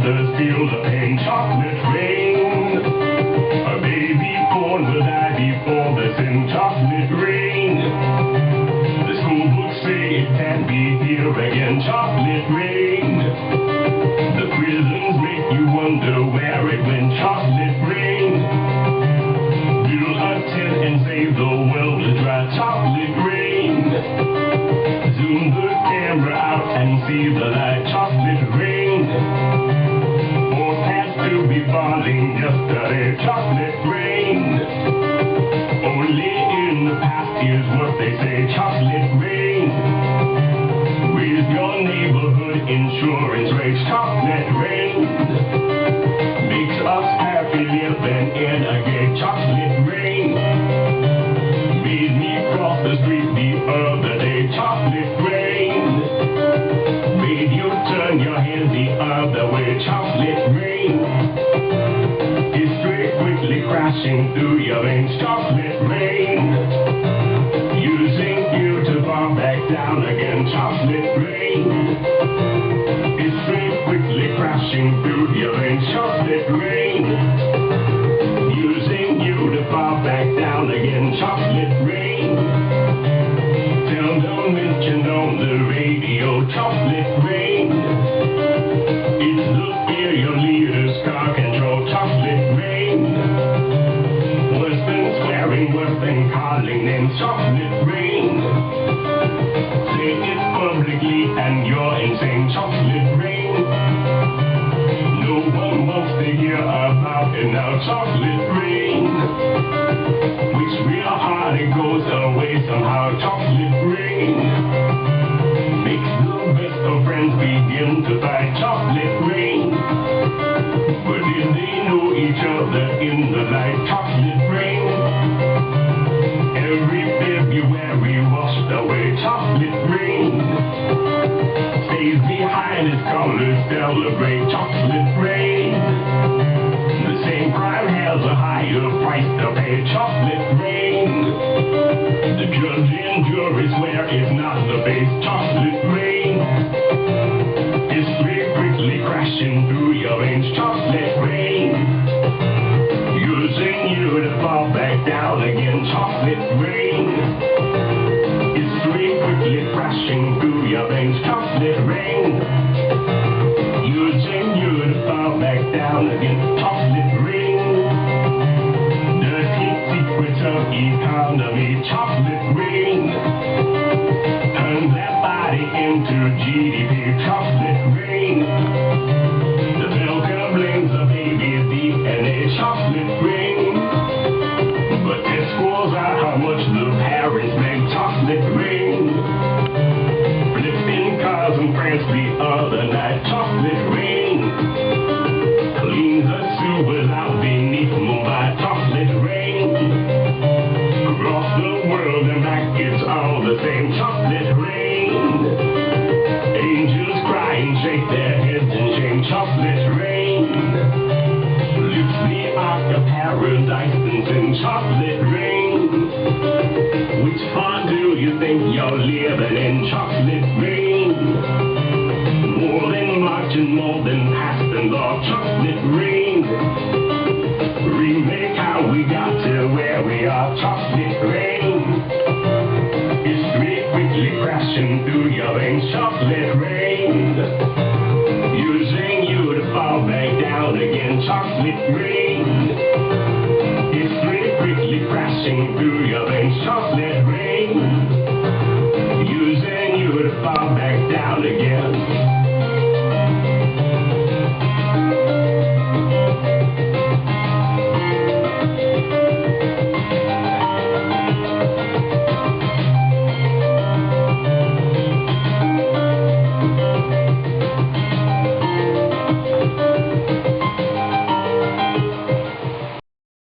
others feel the pain. Chocolate rain. A baby born will die before the sin. Chocolate rain. The school books say it can't be here again. Chocolate rain. The prisons make you wonder where it went. Chocolate rain. Build a tent and save the world with dry. Chocolate rain. Zoom the camera out and see the light. Chocolate rain. Forecast to be falling yesterday. Chocolate rain. Only in the past is what they say. Chocolate rain. Raise your neighborhood insurance rates. Chocolate rain. Makes us happy living in a gay. Chocolate rain. Made me cross the street the other day. Chocolate rain. Made you turn your head the other way. Chocolate rain. History quickly crashing through your veins. Chocolate rain. Using you to fall back down again. Chocolate rain. History quickly crashing through your veins. Chocolate rain. Using you to fall back down again. Chocolate rain. Tell them mention on the radio. Chocolate rain. It's the fear your leaders can't control. Chocolate rain. Worse than swearing, worse than calling names. Chocolate rain. Say it publicly and you're insane. Chocolate rain. No one wants to hear about it now. Chocolate rain. Which real hard it goes away somehow. Chocolate rain. Makes the best of friends begin to fight. Chocolate rain. But did they know each other in the light? Chocolate rain. Every February washed away. Chocolate rain. Stays behind its colors, celebrate. Chocolate rain. The same crime has a higher price to pay. Chocolate rain. The judge and jury swear it's not the base. Chocolate rain. History quickly crashing through your veins. Chocolate rain. Using you to fall back down again. Chocolate rain. History quickly crashing through your veins. Chocolate rain. Using you to fall back down again. Chocolate rain. Dirty secrets of economy. Chocolate rain. Turns that body into GDP. Chocolate rain. The milker blames the baby's DNA. Chocolate rain. But it scrolls out how much the parents make. Chocolate rain. Flipping cars in France the other night. Chocolate rain. Cleans the sewers out beneath Mumbai. Chocolate rain. Across the world and back it's all the same. Chocolate rain. Angels cry and shake their heads in shame. Chocolate rain. Lifts the ark of paradise and sings. Chocolate rain. Which part do you think you're living in? Chocolate rain. More than marching, more than past and law. Chocolate rain. Remake how we got to where we are. Chocolate rain. History quickly crashing through your veins. Chocolate rain. Using you to fall back down again. Chocolate rain. History quickly crashing through